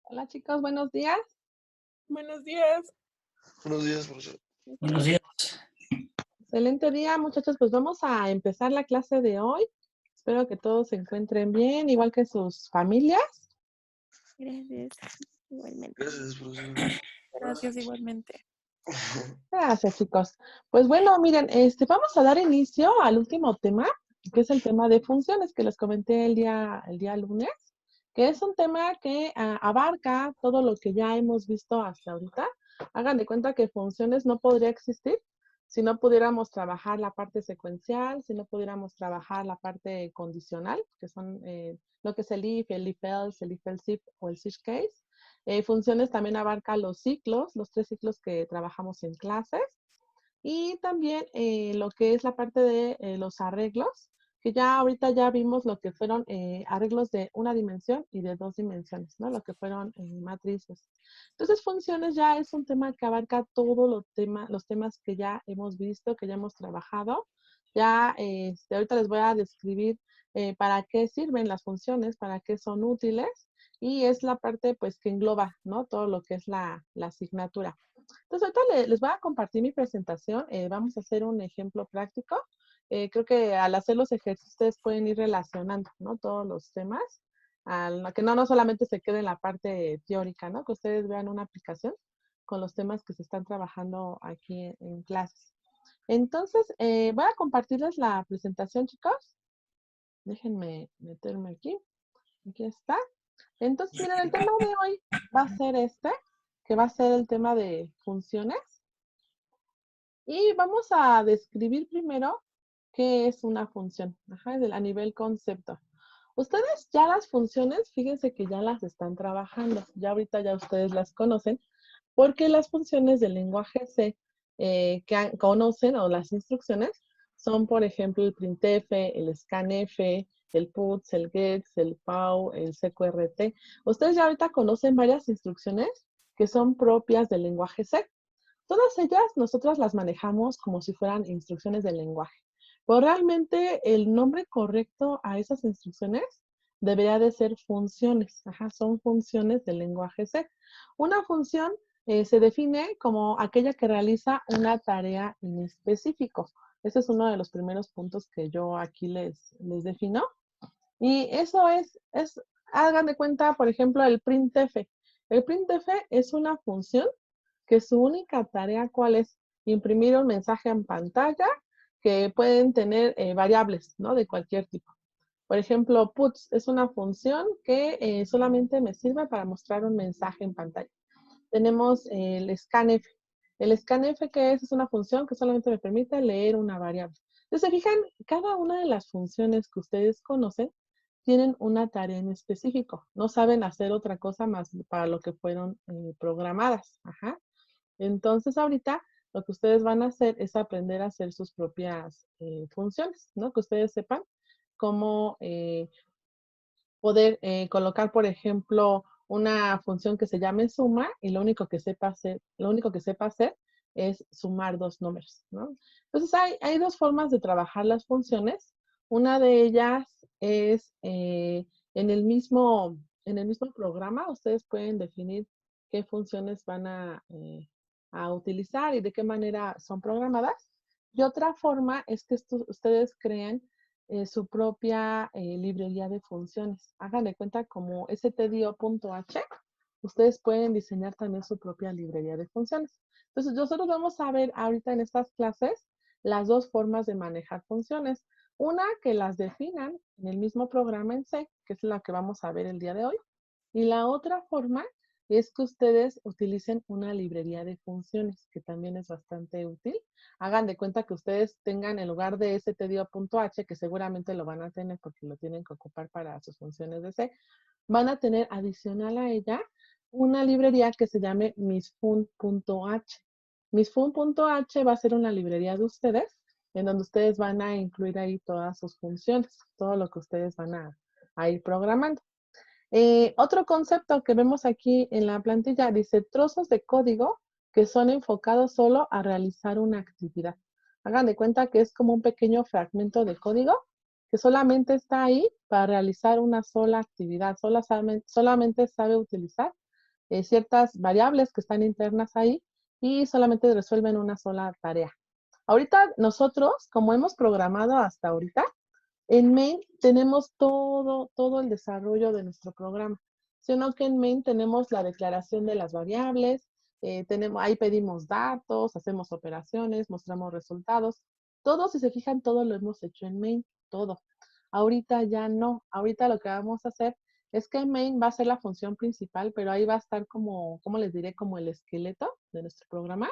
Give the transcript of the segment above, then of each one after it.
Hola chicos, buenos días. Buenos días. Buenos días, profesor. Ujú. Buenos días. Excelente día, muchachos. Pues vamos a empezar la clase de hoy. Espero que todos se encuentren bien, igual que sus familias. Gracias. Igualmente. Gracias, profesor. Gracias igualmente. Gracias, chicos. Pues bueno, miren, vamos a dar inicio al último tema, que es el tema de funciones que les comenté el día lunes, que es un tema que abarca todo lo que ya hemos visto hasta ahorita. Hagan de cuenta que funciones no podría existir si no pudiéramos trabajar la parte secuencial, si no pudiéramos trabajar la parte condicional, que son lo que es el if else, el if else if o el switch case. Funciones también abarca los 3 ciclos que trabajamos en clases. Y también lo que es la parte de los arreglos, que ya ahorita ya vimos lo que fueron arreglos de una dimensión y de 2 dimensiones, ¿no? Lo que fueron matrices. Entonces, funciones ya es un tema que abarca todos los temas que ya hemos visto, que ya hemos trabajado. Ya ahorita les voy a describir para qué sirven las funciones, para qué son útiles, y es la parte pues que engloba, ¿no? Todo lo que es la asignatura. Entonces, ahorita les voy a compartir mi presentación. Vamos a hacer un ejemplo práctico. Creo que al hacer los ejercicios ustedes pueden ir relacionando, ¿no? Todos los temas, que no solamente se quede en la parte teórica, ¿no? Que ustedes vean una aplicación con los temas que se están trabajando aquí en clases. Entonces, voy a compartirles la presentación, chicos. Déjenme meterme aquí. Aquí está. Entonces, miren, el tema de hoy va a ser que va a ser el tema de funciones. Y vamos a describir primero qué es una función, a nivel concepto. Ustedes ya las funciones, fíjense que ya las están trabajando, ya ahorita ya ustedes las conocen, porque las funciones del lenguaje C que conocen o las instrucciones son, por ejemplo, el printf, el scanf, el puts, el gets, el pow, el cqrt. Ustedes ya ahorita conocen varias instrucciones que son propias del lenguaje C. Todas ellas nosotras las manejamos como si fueran instrucciones del lenguaje. Pero realmente el nombre correcto a esas instrucciones debería de ser funciones. Son funciones del lenguaje C. Una función se define como aquella que realiza una tarea en específico. Ese es uno de los primeros puntos que yo aquí les defino. Y eso hagan de cuenta, por ejemplo, el printf. El printf es una función que su única tarea, ¿cuál es? Imprimir un mensaje en pantalla que pueden tener variables, ¿no? De cualquier tipo. Por ejemplo, puts es una función que solamente me sirve para mostrar un mensaje en pantalla. Tenemos el scanf. El scanf, ¿qué es? Es una función que solamente me permite leer una variable. Entonces, se fijan, cada una de las funciones que ustedes conocen tienen una tarea en específico. No saben hacer otra cosa más para lo que fueron programadas. Entonces, ahorita lo que ustedes van a hacer es aprender a hacer sus propias funciones, ¿no? Que ustedes sepan cómo poder colocar, por ejemplo, una función que se llame suma y lo único que sepa hacer es sumar 2 números, ¿no? Entonces, hay 2 formas de trabajar las funciones. Una de ellas es en el mismo programa, ustedes pueden definir qué funciones van a utilizar y de qué manera son programadas. Y otra forma es que ustedes creen su propia librería de funciones. Hagan de cuenta como stdio.h, ustedes pueden diseñar también su propia librería de funciones. Entonces, nosotros vamos a ver ahorita en estas clases las 2 formas de manejar funciones. Una que las definan en el mismo programa en C, que es la que vamos a ver el día de hoy. Y la otra forma es que ustedes utilicen una librería de funciones, que también es bastante útil. Hagan de cuenta que ustedes tengan en lugar de stdio.h, que seguramente lo van a tener porque lo tienen que ocupar para sus funciones de C, van a tener adicional a ella una librería que se llame misfun.h. Misfun.h va a ser una librería de ustedes en donde ustedes van a incluir ahí todas sus funciones, todo lo que ustedes van a ir programando. Otro concepto que vemos aquí en la plantilla dice trozos de código que son enfocados solo a realizar una actividad. Hagan de cuenta que es como un pequeño fragmento de código que solamente está ahí para realizar una sola actividad. Solamente sabe utilizar ciertas variables que están internas ahí y solamente resuelven una sola tarea. Ahorita nosotros, como hemos programado hasta ahorita, en main tenemos todo el desarrollo de nuestro programa, sino que en main tenemos la declaración de las variables, ahí pedimos datos, hacemos operaciones, mostramos resultados. Todo, si se fijan, todo lo hemos hecho en main, todo. Ahorita ya no. Ahorita lo que vamos a hacer es que main va a ser la función principal, pero ahí va a estar como, ¿cómo les diré? Como el esqueleto de nuestro programa.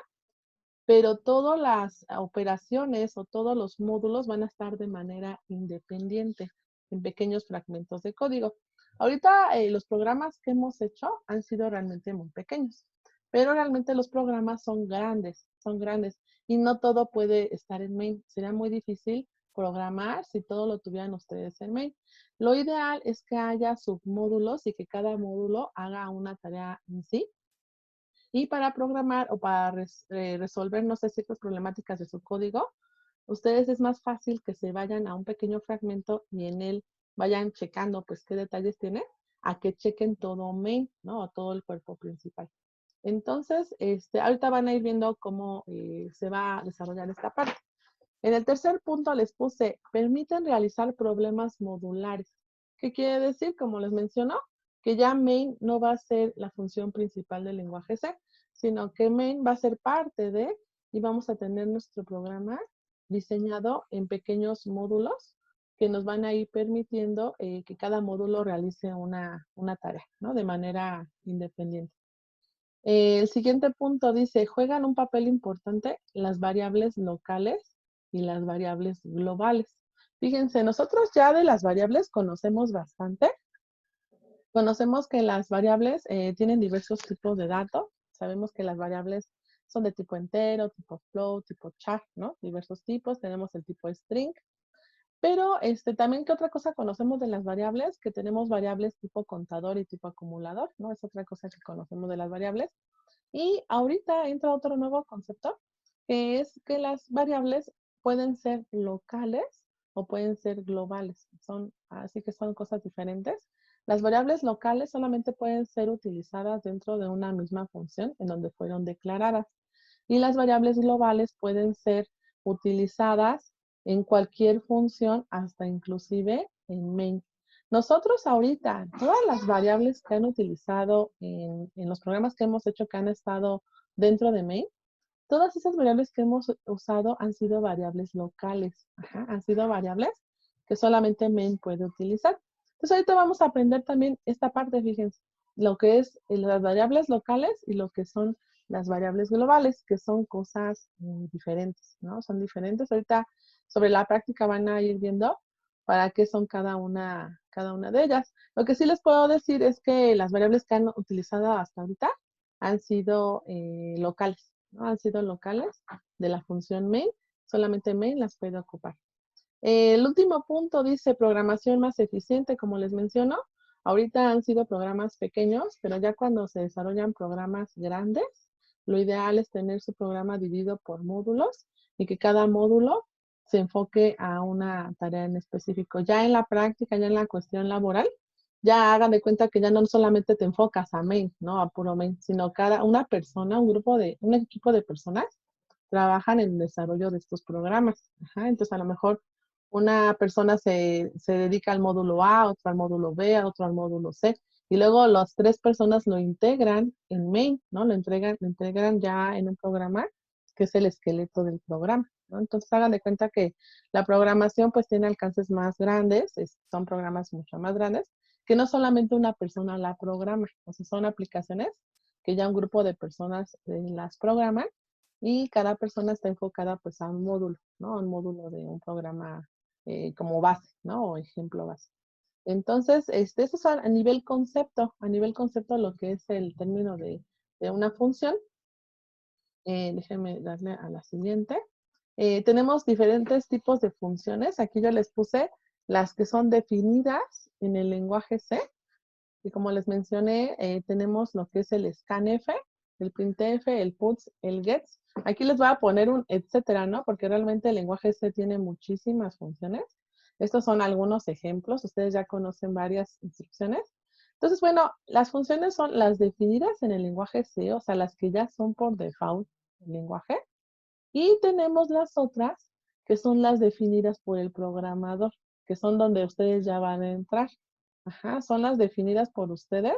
Pero todas las operaciones o todos los módulos van a estar de manera independiente, en pequeños fragmentos de código. Ahorita los programas que hemos hecho han sido realmente muy pequeños, pero realmente los programas son grandes y no todo puede estar en main. Sería muy difícil programar si todo lo tuvieran ustedes en main. Lo ideal es que haya submódulos y que cada módulo haga una tarea en sí. Y para programar o para resolver, no sé, ciertas problemáticas de su código, ustedes es más fácil que se vayan a un pequeño fragmento y en él vayan checando pues qué detalles tiene, a que chequen todo main, ¿no? O todo el cuerpo principal. Entonces, ahorita van a ir viendo cómo se va a desarrollar esta parte. En el tercer punto les puse, permiten realizar problemas modulares. ¿Qué quiere decir? Como les mencionó, que ya main no va a ser la función principal del lenguaje C, sino que main va a ser parte de, y vamos a tener nuestro programa diseñado en pequeños módulos que nos van a ir permitiendo que cada módulo realice una tarea, ¿no? De manera independiente. El siguiente punto dice, juegan un papel importante las variables locales y las variables globales. Fíjense, nosotros ya de las variables conocemos bastante. Conocemos que las variables tienen diversos tipos de datos. Sabemos que las variables son de tipo entero, tipo float, tipo char, ¿no? Diversos tipos. Tenemos el tipo string. Pero también, ¿qué otra cosa conocemos de las variables? Que tenemos variables tipo contador y tipo acumulador, ¿no? Es otra cosa que conocemos de las variables. Y ahorita entra otro nuevo concepto, que es que las variables pueden ser locales o pueden ser globales. Así que son cosas diferentes. Las variables locales solamente pueden ser utilizadas dentro de una misma función en donde fueron declaradas. Y las variables globales pueden ser utilizadas en cualquier función, hasta inclusive en main. Nosotros ahorita, todas las variables que han utilizado en los programas que hemos hecho que han estado dentro de main, todas esas variables que hemos usado han sido variables locales. Ajá, han sido variables que solamente main puede utilizar. Entonces ahorita vamos a aprender también esta parte, fíjense, lo que es las variables locales y lo que son las variables globales, que son cosas diferentes, ¿no? Son diferentes. Ahorita sobre la práctica van a ir viendo para qué son cada una de ellas. Lo que sí les puedo decir es que las variables que han utilizado hasta ahorita han sido locales, ¿no? Han sido locales de la función main, solamente main las puede ocupar. El último punto dice programación más eficiente, como les menciono. Ahorita han sido programas pequeños, pero ya cuando se desarrollan programas grandes, lo ideal es tener su programa dividido por módulos y que cada módulo se enfoque a una tarea en específico. Ya en la práctica, ya en la cuestión laboral, ya hagan de cuenta que ya no solamente te enfocas a main, ¿no? A puro main, sino cada una persona, un equipo de personas trabajan en el desarrollo de estos programas. Ajá, entonces a lo mejor una persona se dedica al módulo A, otro al módulo B, otro al módulo C, y luego las tres personas lo integran en main, ¿no? Lo integran ya en un programa que es el esqueleto del programa, ¿no? Entonces hagan de cuenta que la programación pues tiene alcances más grandes, son programas mucho más grandes, que no solamente una persona la programa, o sea, son aplicaciones que ya un grupo de personas las programan y cada persona está enfocada pues a un módulo, ¿no? Un módulo de un programa como base, ¿no? O ejemplo base. Entonces, eso es a nivel concepto lo que es el término de una función. Déjenme darle a la siguiente. Tenemos diferentes tipos de funciones. Aquí yo les puse las que son definidas en el lenguaje C. Y como les mencioné, tenemos lo que es el scanf, el printf, el puts, el gets. Aquí les voy a poner un etcétera, ¿no? Porque realmente el lenguaje C tiene muchísimas funciones. Estos son algunos ejemplos. Ustedes ya conocen varias instrucciones. Entonces, bueno, las funciones son las definidas en el lenguaje C, o sea, las que ya son por default el lenguaje. Y tenemos las otras, que son las definidas por el programador, que son donde ustedes ya van a entrar. Ajá, son las definidas por ustedes,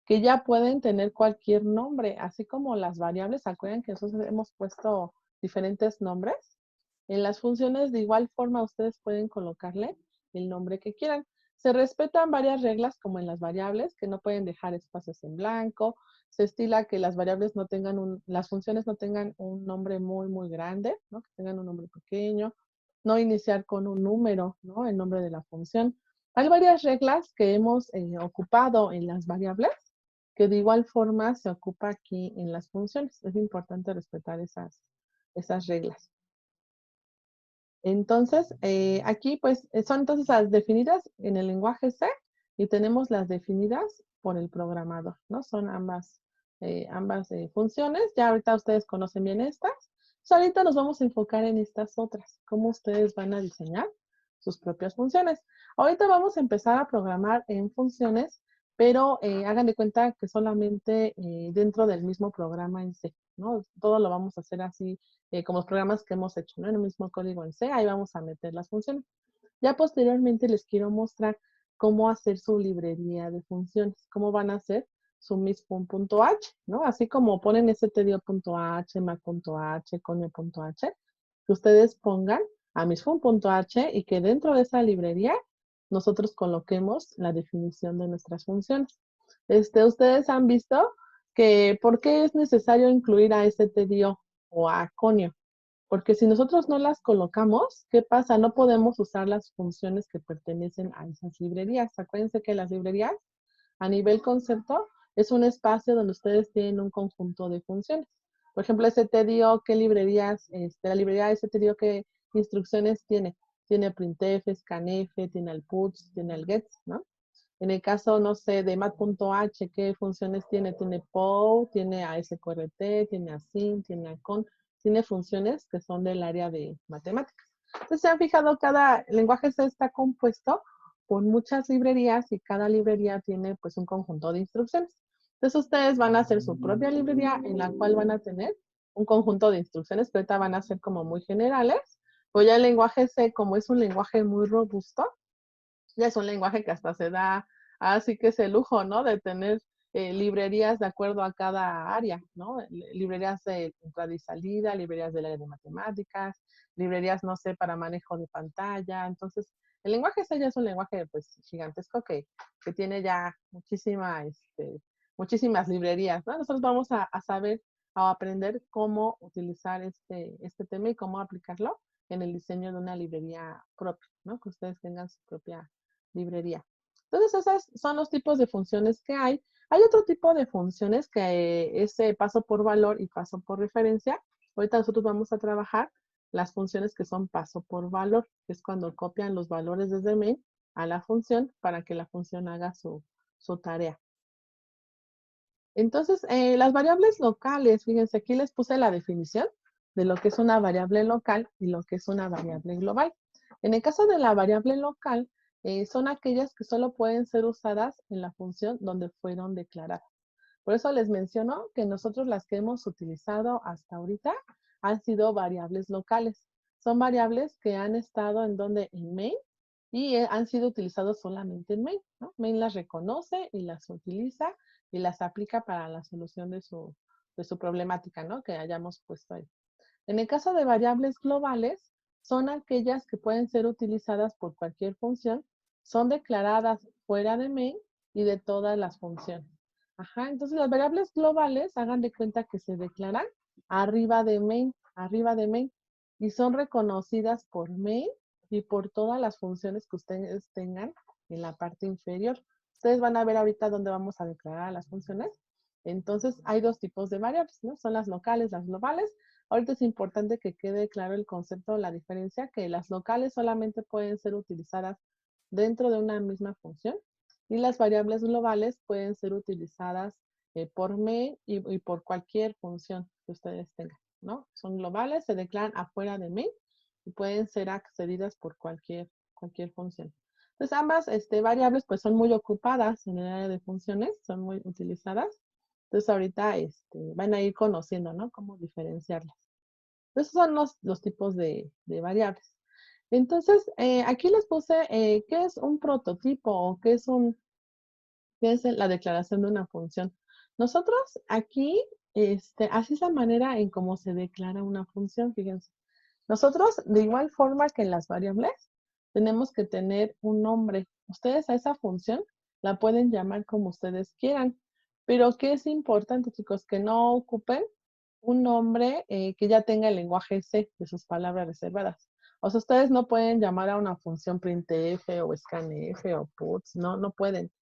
que ya pueden tener cualquier nombre, así como las variables. ¿Se acuerdan que nosotros hemos puesto diferentes nombres? En las funciones, de igual forma, ustedes pueden colocarle el nombre que quieran. Se respetan varias reglas, como en las variables, que no pueden dejar espacios en blanco. Se estila que las variables no tengan las funciones no tengan un nombre muy, muy grande, ¿no? Que tengan un nombre pequeño. No iniciar con un número, ¿no? El nombre de la función. Hay varias reglas que hemos ocupado en las variables, que de igual forma se ocupa aquí en las funciones. Es importante respetar esas reglas. Entonces, aquí pues son entonces las definidas en el lenguaje C y tenemos las definidas por el programador, ¿no? Son ambas funciones. Ya ahorita ustedes conocen bien estas. Entonces, ahorita nos vamos a enfocar en estas otras, cómo ustedes van a diseñar sus propias funciones. Ahorita vamos a empezar a programar en funciones, pero hagan de cuenta que solamente dentro del mismo programa en C, ¿no? Todo lo vamos a hacer así como los programas que hemos hecho, ¿no? En el mismo código en C, ahí vamos a meter las funciones. Ya posteriormente les quiero mostrar cómo hacer su librería de funciones, cómo van a hacer su misfun.h, ¿no? Así como ponen stdio.h, mac.h, conio.h, que ustedes pongan a misfun.h y que dentro de esa librería nosotros coloquemos la definición de nuestras funciones. Ustedes han visto que por qué es necesario incluir a stdio o a conio. Porque si nosotros no las colocamos, ¿qué pasa? No podemos usar las funciones que pertenecen a esas librerías. Acuérdense que las librerías, a nivel concepto, es un espacio donde ustedes tienen un conjunto de funciones. Por ejemplo, stdio, ¿qué librerías? La librería stdio, ¿qué instrucciones tiene? Tiene printf, scanf, tiene el puts, tiene el gets, ¿no? En el caso, no sé, de mat.h, ¿qué funciones tiene? Tiene pow, tiene asqrt, tiene async, tiene acon, tiene funciones que son del área de matemáticas. Entonces, se han fijado, cada lenguaje C está compuesto por muchas librerías y cada librería tiene pues un conjunto de instrucciones. Entonces, ustedes van a hacer su propia librería en la cual van a tener un conjunto de instrucciones que ahorita van a ser como muy generales. O ya el lenguaje C, como es un lenguaje muy robusto, ya es un lenguaje que hasta se da, así que ese lujo, ¿no? De tener librerías de acuerdo a cada área, ¿no? Librerías de entrada y salida, librerías del área de matemáticas, librerías, no sé, para manejo de pantalla. Entonces, el lenguaje C ya es un lenguaje, pues, gigantesco que tiene ya muchísimas librerías, ¿no? Nosotros vamos a saber, a aprender cómo utilizar este tema y cómo aplicarlo en el diseño de una librería propia, ¿no? Que ustedes tengan su propia librería. Entonces, esos son los tipos de funciones que hay. Hay otro tipo de funciones que es paso por valor y paso por referencia. Ahorita nosotros vamos a trabajar las funciones que son paso por valor, que es cuando copian los valores desde main a la función para que la función haga su tarea. Entonces, las variables locales, fíjense, aquí les puse la definición de lo que es una variable local y lo que es una variable global. En el caso de la variable local, son aquellas que solo pueden ser usadas en la función donde fueron declaradas. Por eso les menciono que nosotros las que hemos utilizado hasta ahorita han sido variables locales. Son variables que han estado en main y han sido utilizados solamente en main, ¿no? Main las reconoce y las utiliza y las aplica para la solución de su problemática, ¿no? Que hayamos puesto ahí. En el caso de variables globales, son aquellas que pueden ser utilizadas por cualquier función, son declaradas fuera de main y de todas las funciones. Ajá, entonces las variables globales, hagan de cuenta que se declaran arriba de main, y son reconocidas por main y por todas las funciones que ustedes tengan en la parte inferior. Ustedes van a ver ahorita dónde vamos a declarar las funciones. Entonces, hay dos tipos de variables, ¿no? Son las locales, las globales. Ahorita es importante que quede claro el concepto, la diferencia, que las locales solamente pueden ser utilizadas dentro de una misma función y las variables globales pueden ser utilizadas por main y por cualquier función que ustedes tengan, ¿no? Son globales, se declaran afuera de main y pueden ser accedidas por cualquier función. Entonces, ambas variables pues son muy ocupadas en el área de funciones, son muy utilizadas. Entonces, ahorita van a ir conociendo, ¿no? Cómo diferenciarlas. Esos son los tipos de variables. Entonces, aquí les puse qué es un prototipo o qué es la declaración de una función. Nosotros aquí, así es la manera en cómo se declara una función, fíjense. Nosotros, de igual forma que en las variables, tenemos que tener un nombre. Ustedes a esa función la pueden llamar como ustedes quieran, pero ¿qué es importante, chicos? Que no ocupen un nombre que ya tenga el lenguaje C de sus palabras reservadas. O sea, ustedes no pueden llamar a una función printf o scanf o puts, no pueden.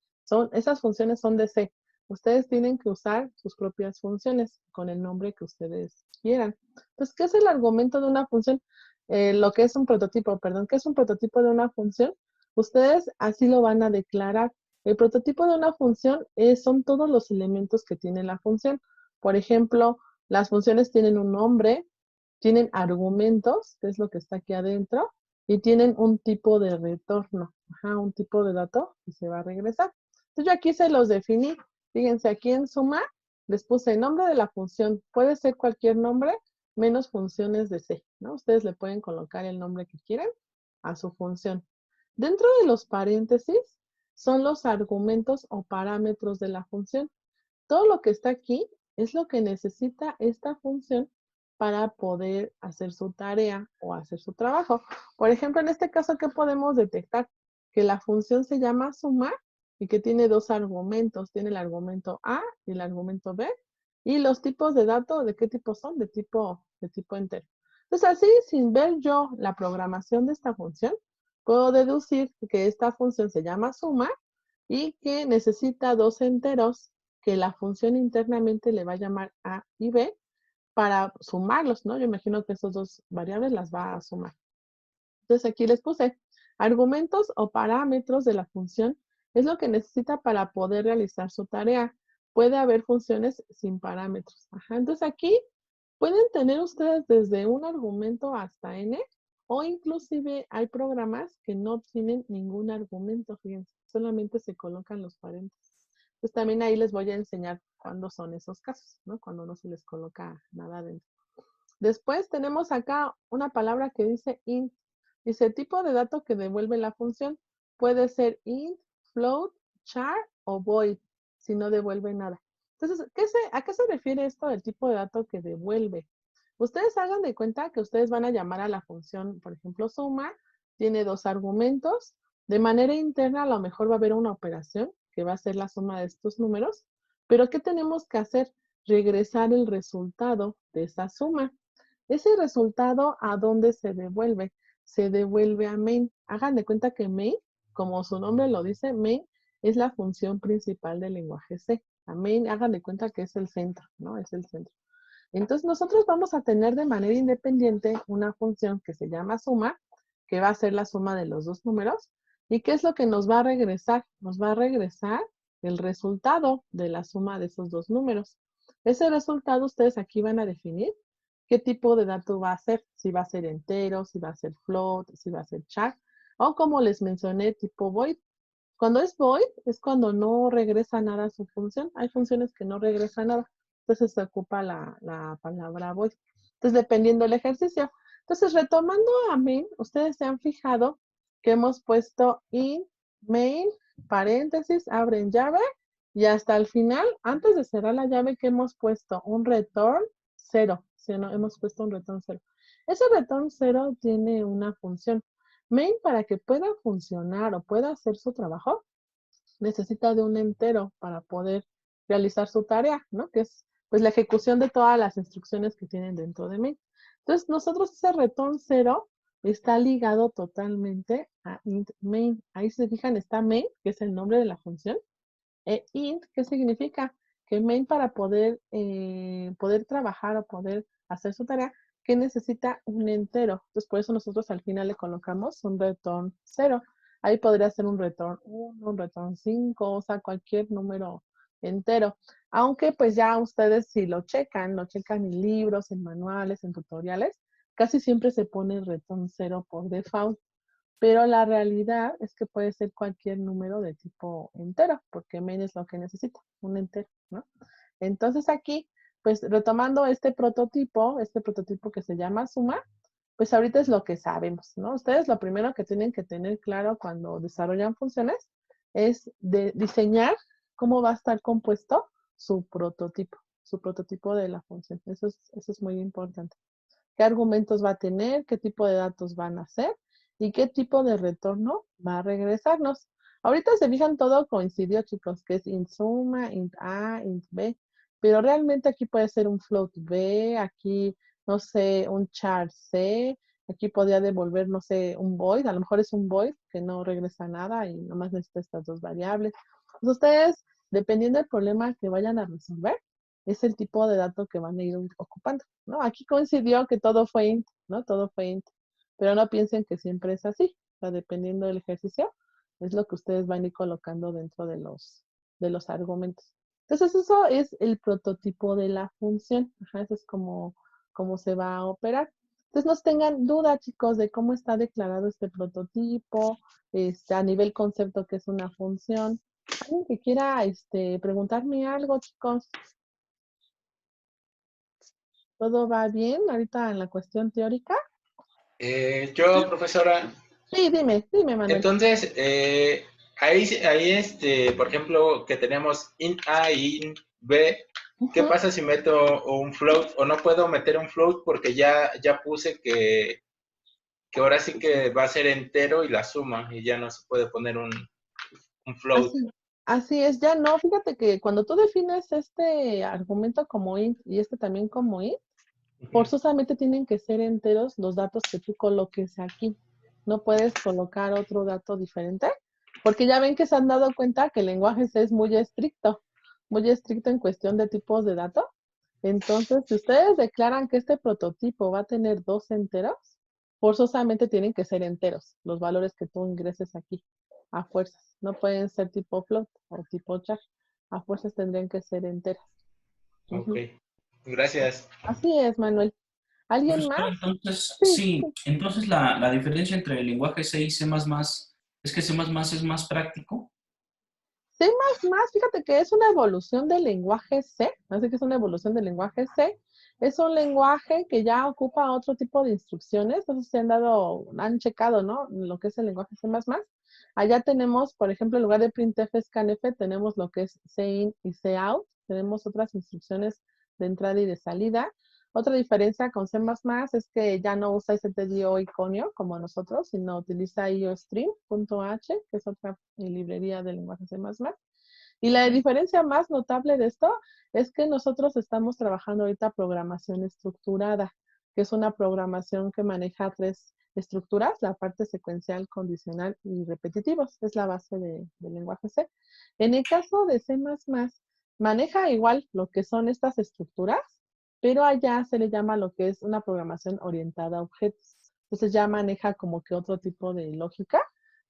Esas funciones son de C. Ustedes tienen que usar sus propias funciones con el nombre que ustedes quieran. Entonces, ¿qué es el argumento de una función? Lo que es un prototipo, perdón, ¿qué es un prototipo de una función? Ustedes así lo van a declarar. El prototipo de una función son todos los elementos que tiene la función. Por ejemplo, las funciones tienen un nombre, tienen argumentos, que es lo que está aquí adentro, y tienen un tipo de retorno, un tipo de dato que se va a regresar. Entonces yo aquí se los definí. Fíjense, aquí en suma les puse el nombre de la función. Puede ser cualquier nombre, menos funciones de C, ¿no? Ustedes le pueden colocar el nombre que quieran a su función. Dentro de los paréntesis son los argumentos o parámetros de la función. Todo lo que está aquí es lo que necesita esta función para poder hacer su tarea o hacer su trabajo. Por ejemplo, en este caso, ¿qué podemos detectar? Que la función se llama sumar y que tiene dos argumentos. Tiene el argumento A y el argumento B. Y los tipos de datos, ¿de qué tipo son? De tipo entero. Entonces, así, sin ver yo la programación de esta función, puedo deducir que esta función se llama sumar y que necesita dos enteros que la función internamente le va a llamar A y B para sumarlos, ¿no? Yo imagino que esas dos variables las va a sumar. Entonces aquí les puse argumentos o parámetros de la función. Es lo que necesita para poder realizar su tarea. Puede haber funciones sin parámetros. Entonces aquí pueden tener ustedes desde un argumento hasta n, o inclusive hay programas que no tienen ningún argumento, fíjense, solamente se colocan los paréntesis. Pues también ahí les voy a enseñar cuándo son esos casos, ¿no? Cuando no se les coloca nada dentro. Después tenemos acá una palabra que dice int. Dice tipo de dato que devuelve la función. Puede ser int, float, char o void, si no devuelve nada. Entonces, ¿a qué se refiere esto del tipo de dato que devuelve? Ustedes hagan de cuenta que ustedes van a llamar a la función, por ejemplo, suma, tiene dos argumentos. De manera interna, a lo mejor va a haber una operación que va a ser la suma de estos números. Pero, ¿qué tenemos que hacer? Regresar el resultado de esa suma. Ese resultado, ¿a dónde se devuelve? Se devuelve a main. Hagan de cuenta que main, como su nombre lo dice, main es la función principal del lenguaje C. A main, hagan de cuenta que es el centro, ¿no? Es el centro. Entonces, nosotros vamos a tener de manera independiente una función que se llama suma, que va a ser la suma de los dos números. ¿Y qué es lo que nos va a regresar? Nos va a regresar el resultado de la suma de esos dos números. Ese resultado ustedes aquí van a definir qué tipo de dato va a ser, si va a ser entero, si va a ser float, si va a ser char, o como les mencioné, tipo void. Cuando es void, es cuando no regresa nada a su función. Hay funciones que no regresan nada. Entonces se ocupa la palabra void. Entonces, dependiendo del ejercicio. Entonces, retomando a main, ustedes se han fijado que hemos puesto in, main, paréntesis, abren llave, y hasta el final, antes de cerrar la llave, que hemos puesto un return 0. ¿Sí o no? Hemos puesto un return 0. Ese return 0 tiene una función. Main, para que pueda funcionar o pueda hacer su trabajo, necesita de un entero para poder realizar su tarea, ¿no? Que es pues la ejecución de todas las instrucciones que tienen dentro de main. Entonces, nosotros ese return 0 está ligado totalmente a int main. Ahí se fijan, está main, que es el nombre de la función, e int, ¿qué significa? Que main para poder trabajar o poder hacer su tarea, que necesita un entero. Entonces, por eso nosotros al final le colocamos un return 0. Ahí podría ser un return 1, un return 5, o sea, cualquier número entero. Aunque pues ya ustedes si lo checan en libros, en manuales, en tutoriales, casi siempre se pone el return 0 por default. pero la realidad es que puede ser cualquier número de tipo entero, porque main es lo que necesita, un entero, ¿no? Entonces aquí, pues retomando este prototipo que se llama suma, pues ahorita es lo que sabemos, ¿no? Ustedes lo primero que tienen que tener claro cuando desarrollan funciones es de diseñar cómo va a estar compuesto su prototipo de la función. Eso es muy importante. ¿Qué argumentos va a tener? ¿Qué tipo de datos van a hacer? ¿Y qué tipo de retorno va a regresarnos? Ahorita se fijan, todo coincidió, chicos, que es int suma, int a, int b, pero realmente aquí puede ser un float b, aquí, no sé, un char c, aquí podría devolver, no sé, un void, a lo mejor es un void que no regresa nada y nomás necesita estas dos variables. Pues ustedes, dependiendo del problema que vayan a resolver, es el tipo de dato que van a ir ocupando, ¿no? Aquí coincidió que todo fue int, ¿no? Todo fue int, pero no piensen que siempre es así, o sea, dependiendo del ejercicio, es lo que ustedes van a ir colocando dentro de los argumentos. Entonces, eso es el prototipo de la función, ajá, eso es como se va a operar. Entonces, no tengan duda, chicos, de cómo está declarado este prototipo, a nivel concepto que es una función. ¿Alguien que quiera preguntarme algo, chicos? ¿Todo va bien ahorita en la cuestión teórica? Yo, profesora, Sí, dime, Manuel. entonces, por ejemplo, que tenemos int A y int B, ¿qué Ujú. pasa si meto un float? O no puedo meter un float porque ya puse que ahora sí que va a ser entero y la suma, y ya no se puede poner un float. Así es, ya no, fíjate que cuando tú defines este argumento como int y este también como int, Ujú. forzosamente tienen que ser enteros los datos que tú coloques aquí. No puedes colocar otro dato diferente, porque ya ven que se han dado cuenta que el lenguaje C es muy estricto en cuestión de tipos de datos. Entonces, si ustedes declaran que este prototipo va a tener dos enteros, forzosamente tienen que ser enteros los valores que tú ingreses aquí, a fuerzas. No pueden ser tipo float o tipo char. A fuerzas tendrían que ser enteras. Ok, Ujú. gracias. Así es, Manuel. ¿Alguien más? Profesora, entonces, Sí. sí, entonces la diferencia entre el lenguaje C y C++ es que C++ es más práctico. C++, fíjate que es una evolución del lenguaje C, así que es una evolución del lenguaje C. Es un lenguaje que ya ocupa otro tipo de instrucciones, entonces se han checado, ¿no? Lo que es el lenguaje C++. Allá tenemos, por ejemplo, en lugar de printf, scanf, tenemos lo que es cin y cout. Tenemos otras instrucciones de entrada y de salida. Otra diferencia con C++ es que ya no usa stdio y conio como nosotros, sino utiliza iostream.h, que es otra librería del lenguaje C++. Y la diferencia más notable de esto es que nosotros estamos trabajando ahorita programación estructurada, que es una programación que maneja tres estructuras, la parte secuencial, condicional y repetitivos. Es la base del lenguaje C. En el caso de C++, maneja igual lo que son estas estructuras, pero allá se le llama lo que es una programación orientada a objetos. Entonces ya maneja como que otro tipo de lógica,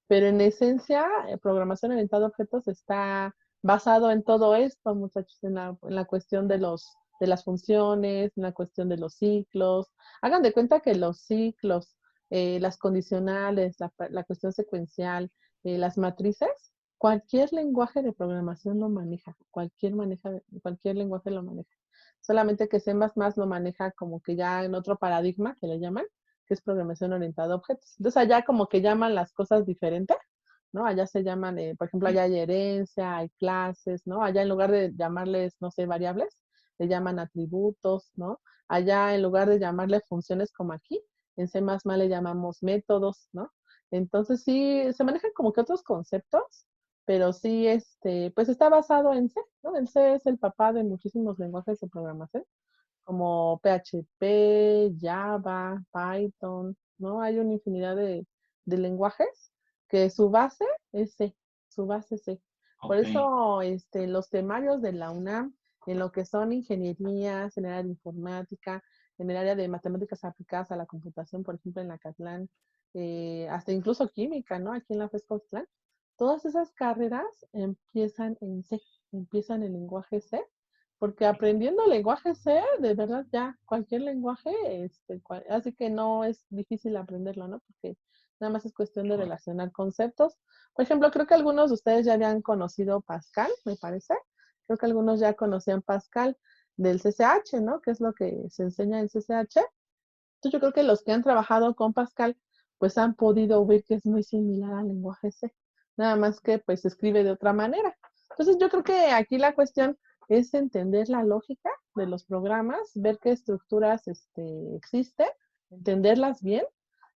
pero en esencia, programación orientada a objetos está basado en todo esto, muchachos, en la cuestión de las funciones, en la cuestión de los ciclos. Hagan de cuenta que los ciclos, las condicionales, la cuestión secuencial, las matrices, cualquier lenguaje de programación lo maneja, cualquier lenguaje lo maneja. Solamente que C++ lo maneja como que ya en otro paradigma que le llaman, que es programación orientada a objetos. Entonces allá como que llaman las cosas diferentes, ¿no? Allá se llaman, por ejemplo, allá hay herencia, hay clases, ¿no? Allá en lugar de llamarles, no sé, variables, le llaman atributos, ¿no? Allá en lugar de llamarle funciones como aquí, en C++ le llamamos métodos, ¿no? Entonces sí, se manejan como que otros conceptos, pero sí, pues está basado en C, ¿no? El C es el papá de muchísimos lenguajes de programación, como PHP, Java, Python, ¿no? Hay una infinidad de lenguajes que su base es C, su base es C. Por Ok. eso, los temarios de la UNAM, en lo que son ingenierías, en el área de informática, en el área de matemáticas aplicadas a la computación, por ejemplo, en la Catlán, hasta incluso química, ¿no? Aquí en la FESCOTLán, todas esas carreras empiezan en C, empiezan en lenguaje C, porque aprendiendo lenguaje C, de verdad ya cualquier lenguaje, así que no es difícil aprenderlo, ¿no? Porque Nada más es cuestión de relacionar conceptos. Por ejemplo, creo que algunos de ustedes ya habían conocido Pascal, me parece. Creo que algunos ya conocían Pascal del CCH, ¿no? Que es lo que se enseña en CCH. Entonces yo creo que los que han trabajado con Pascal, pues han podido ver que es muy similar al lenguaje C. Nada más que pues se escribe de otra manera. Entonces yo creo que aquí la cuestión es entender la lógica de los programas, ver qué estructuras existen, entenderlas bien,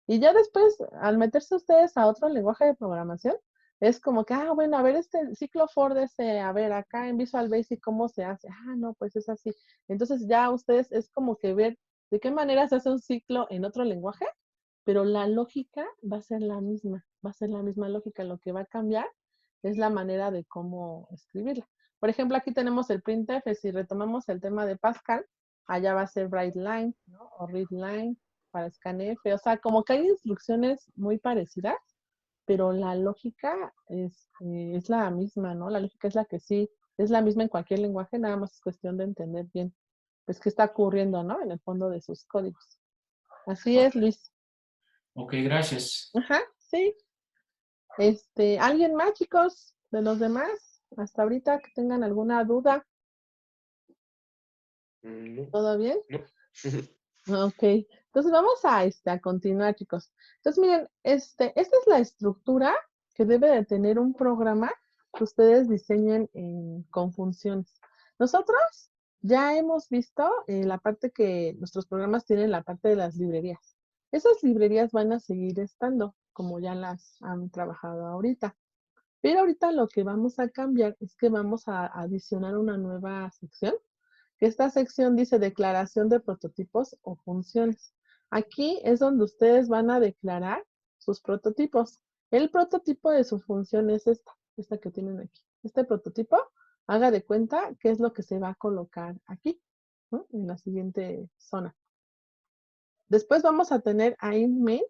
y ya después, al meterse ustedes a otro lenguaje de programación, es como que, bueno, a ver este ciclo for de ese, a ver, acá en Visual Basic, ¿cómo se hace? No, pues es así. Entonces ya ustedes es como que ver de qué manera se hace un ciclo en otro lenguaje, pero la lógica va a ser la misma, va a ser la misma lógica. Lo que va a cambiar es la manera de cómo escribirla. Por ejemplo, aquí tenemos el printf, si retomamos el tema de Pascal, allá va a ser write line, ¿no? O read line para scanf. O sea, como que hay instrucciones muy parecidas, pero la lógica es la misma, ¿no? La lógica es la que sí, es la misma en cualquier lenguaje, nada más es cuestión de entender bien, pues, qué está ocurriendo, ¿no? En el fondo de sus códigos. Así es, Luis. Ok, gracias. Ajá, sí. ¿Alguien más, chicos, de los demás? Hasta ahorita que tengan alguna duda. No, ¿Todo bien? no. Ok. Entonces vamos a continuar, chicos. Entonces, miren, esta es la estructura que debe de tener un programa que ustedes diseñen con funciones. Nosotros ya hemos visto la parte que nuestros programas tienen, la parte de las librerías. Esas librerías van a seguir estando, como ya las han trabajado ahorita. Pero ahorita lo que vamos a cambiar es que vamos a adicionar una nueva sección, que esta sección dice declaración de prototipos o funciones. Aquí es donde ustedes van a declarar sus prototipos. El prototipo de su función es esta que tienen aquí. Este prototipo, haga de cuenta qué es lo que se va a colocar aquí, ¿no? En la siguiente zona. Después vamos a tener a inmain,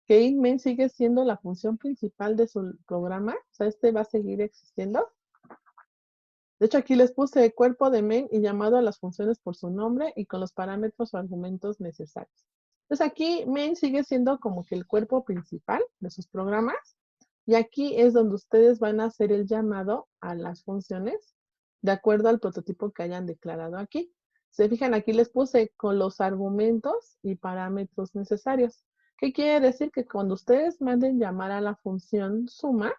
que inmain sigue siendo la función principal de su programa. O sea, va a seguir existiendo. De hecho, aquí les puse cuerpo de main y llamado a las funciones por su nombre y con los parámetros o argumentos necesarios. Entonces aquí main sigue siendo como que el cuerpo principal de sus programas. Y aquí es donde ustedes van a hacer el llamado a las funciones de acuerdo al prototipo que hayan declarado aquí. Se fijan, aquí les puse con los argumentos y parámetros necesarios. ¿Qué quiere decir? Que cuando ustedes manden llamar a la función suma,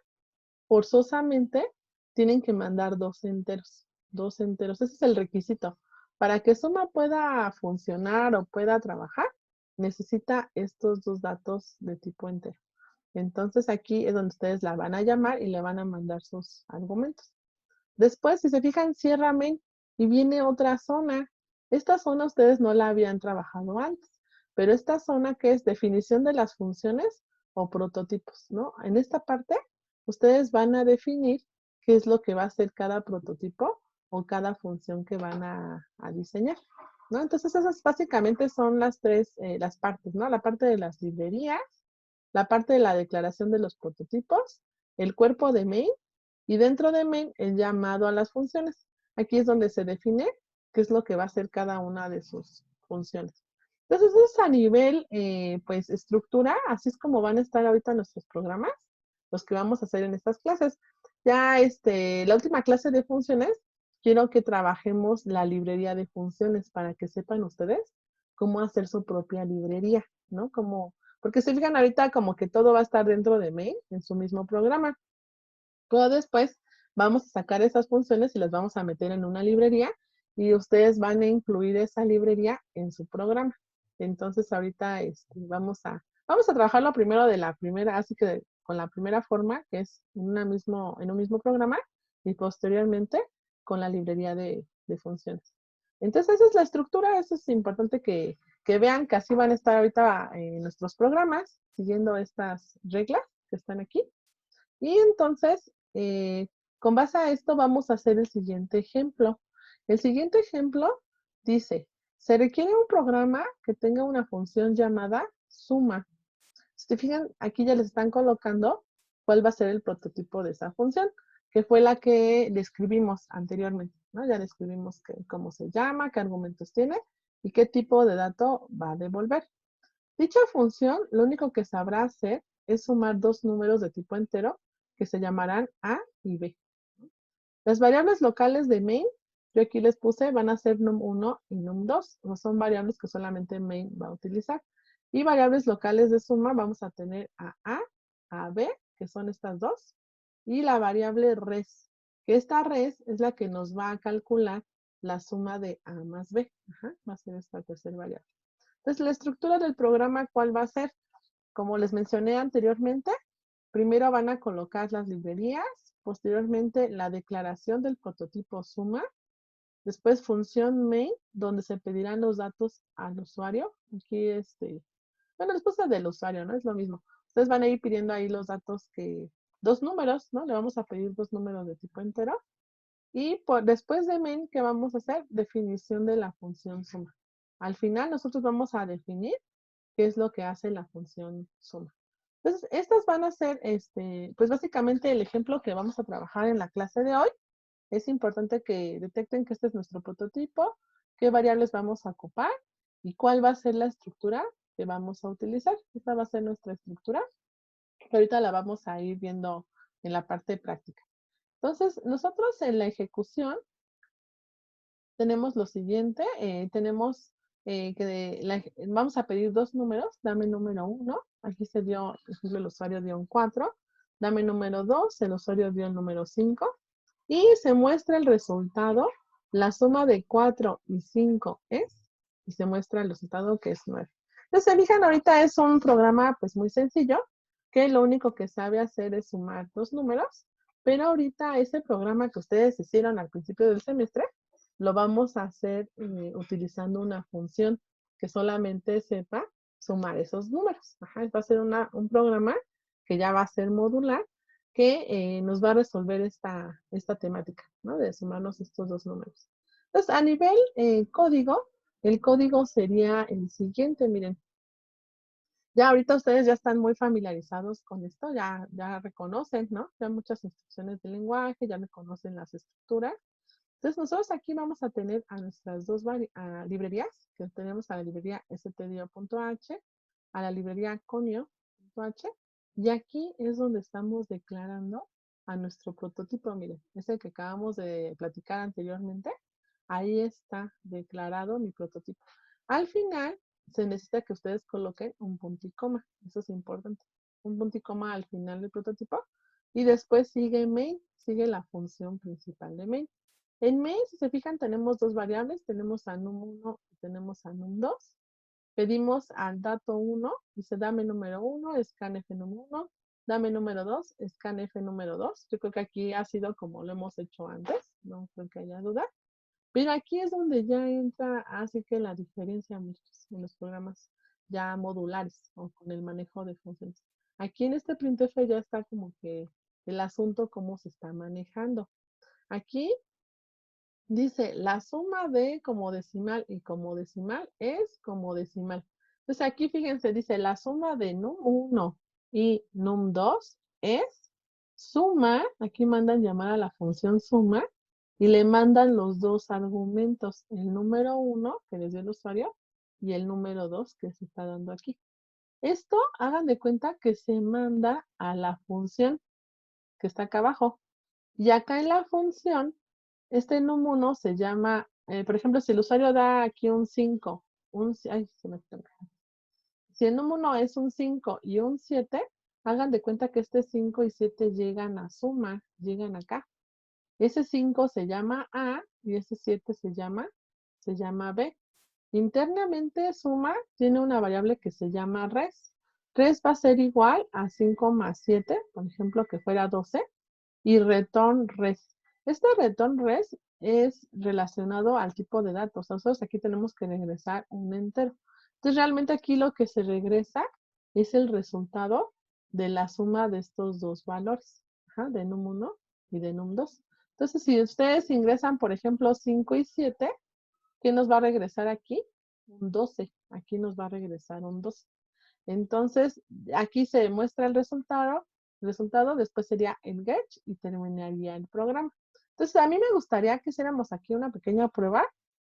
forzosamente tienen que mandar dos enteros. Dos enteros. Ese es el requisito. Para que suma pueda funcionar o pueda trabajar, necesita estos dos datos de tipo entero. Entonces aquí es donde ustedes la van a llamar y le van a mandar sus argumentos. Después, si se fijan, cierra main y viene otra zona. Esta zona ustedes no la habían trabajado antes, pero esta zona que es definición de las funciones o prototipos, ¿no? En esta parte, ustedes van a definir qué es lo que va a hacer cada prototipo o cada función que van a diseñar, ¿no? Entonces, esas básicamente son las las partes, ¿no? La parte de las librerías, la parte de la declaración de los prototipos, el cuerpo de main y dentro de main el llamado a las funciones. Aquí es donde se define qué es lo que va a hacer cada una de sus funciones. Entonces, eso es a nivel, pues, estructura, así es como van a estar ahorita nuestros programas, los que vamos a hacer en estas clases. Ya, la última clase de funciones, quiero que trabajemos la librería de funciones para que sepan ustedes cómo hacer su propia librería, ¿no? Porque se fijan ahorita como que todo va a estar dentro de main, en su mismo programa. Pero después vamos a sacar esas funciones y las vamos a meter en una librería y ustedes van a incluir esa librería en su programa. Entonces ahorita vamos a trabajarlo primero de la primera, así que con la primera forma, que es en un mismo programa, y posteriormente con la librería de funciones. Entonces esa es la estructura, eso es importante que vean que así van a estar ahorita nuestros programas, siguiendo estas reglas que están aquí. Y entonces, con base a esto, vamos a hacer el siguiente ejemplo. El siguiente ejemplo dice, se requiere un programa que tenga una función llamada suma. Si te fijan, aquí ya les están colocando cuál va a ser el prototipo de esa función, que fue la que describimos anteriormente, ¿no? Ya describimos cómo se llama, qué argumentos tiene y qué tipo de dato va a devolver. Dicha función lo único que sabrá hacer es sumar dos números de tipo entero que se llamarán A y B. Las variables locales de main, yo aquí les puse, van a ser num1 y num2. No son variables que solamente main va a utilizar. Y variables locales de suma vamos a tener a B, que son estas dos, y la variable res, que esta res es la que nos va a calcular la suma de A más B. Ajá, va a ser esta tercera variable. Entonces, la estructura del programa, ¿cuál va a ser? Como les mencioné anteriormente, primero van a colocar las librerías, posteriormente la declaración del prototipo suma, después función main, donde se pedirán los datos al usuario. Aquí, bueno, después del usuario, ¿no? Es lo mismo. Ustedes van a ir pidiendo ahí los datos dos números, ¿no? Le vamos a pedir dos números de tipo entero. Y después de main, ¿qué vamos a hacer? Definición de la función suma. Al final, nosotros vamos a definir qué es lo que hace la función suma. Entonces, estas van a ser, pues básicamente el ejemplo que vamos a trabajar en la clase de hoy. Es importante que detecten que este es nuestro prototipo, qué variables vamos a ocupar y cuál va a ser la estructura que vamos a utilizar. Esta va a ser nuestra estructura, que ahorita la vamos a ir viendo en la parte práctica. Entonces, nosotros en la ejecución tenemos lo siguiente, tenemos vamos a pedir dos números, dame número 1, aquí se dio, por ejemplo, el usuario dio un 4, dame número 2, el usuario dio el número 5, y se muestra el resultado, la suma de 4 y 5 es, y se muestra el resultado que es 9. Entonces, se fijan, ahorita es un programa pues muy sencillo, que lo único que sabe hacer es sumar dos números, pero ahorita ese programa que ustedes hicieron al principio del semestre, lo vamos a hacer utilizando una función que solamente sepa sumar esos números. Ajá, va a ser un programa que ya va a ser modular, que nos va a resolver esta temática, ¿no? De sumarnos estos dos números. Entonces, a nivel código, el código sería el siguiente, miren. Ya ahorita ustedes ya están muy familiarizados con esto, ya reconocen, ¿no? Ya muchas instrucciones de lenguaje, ya reconocen las estructuras. Entonces, nosotros aquí vamos a tener a nuestras dos librerías, que tenemos a la librería stdio.h, a la librería conio.h, y aquí es donde estamos declarando a nuestro prototipo. Miren, es el que acabamos de platicar anteriormente. Ahí está declarado mi prototipo. Al final, se necesita que ustedes coloquen un punto y coma. Eso es importante. Un punto y coma al final del prototipo. Y después sigue main, sigue la función principal de main. En main, si se fijan, tenemos dos variables. Tenemos a num1 y tenemos a num2. Pedimos al dato 1, dice dame número 1, scanf número 1, dame número 2, scanf número 2. Yo creo que aquí ha sido como lo hemos hecho antes, no creo que haya duda. Pero aquí es donde ya entra, así que la diferencia muchos en los programas ya modulares o con el manejo de funciones. Aquí en este printf ya está como que el asunto cómo se está manejando. Aquí dice, la suma de como decimal y como decimal es como decimal. Entonces aquí fíjense, dice, la suma de num1 y num2 es suma, aquí mandan llamar a la función suma, y le mandan los dos argumentos, el número 1 que les dio el usuario y el número 2 que se está dando aquí. Esto, hagan de cuenta que se manda a la función que está acá abajo. Y acá en la función, este num1 se llama, por ejemplo, si el usuario da aquí un 5, ay, se me está. Si el num1 es un 5 y un 7, hagan de cuenta que este 5 y 7 llegan a suma, llegan acá. Ese 5 se llama A y ese 7 se llama B. Internamente suma tiene una variable que se llama res. Res va a ser igual a 5 más 7, por ejemplo, que fuera 12, y return res. Este return res es relacionado al tipo de datos. Nosotros aquí tenemos que regresar un entero. Entonces, realmente aquí lo que se regresa es el resultado de la suma de estos dos valores, de num1 y de num2. Entonces, si ustedes ingresan, por ejemplo, 5 y 7, ¿qué nos va a regresar aquí? Un 12. Aquí nos va a regresar un 12. Entonces, aquí se muestra el resultado, después sería engage y terminaría el programa. Entonces, a mí me gustaría que hiciéramos aquí una pequeña prueba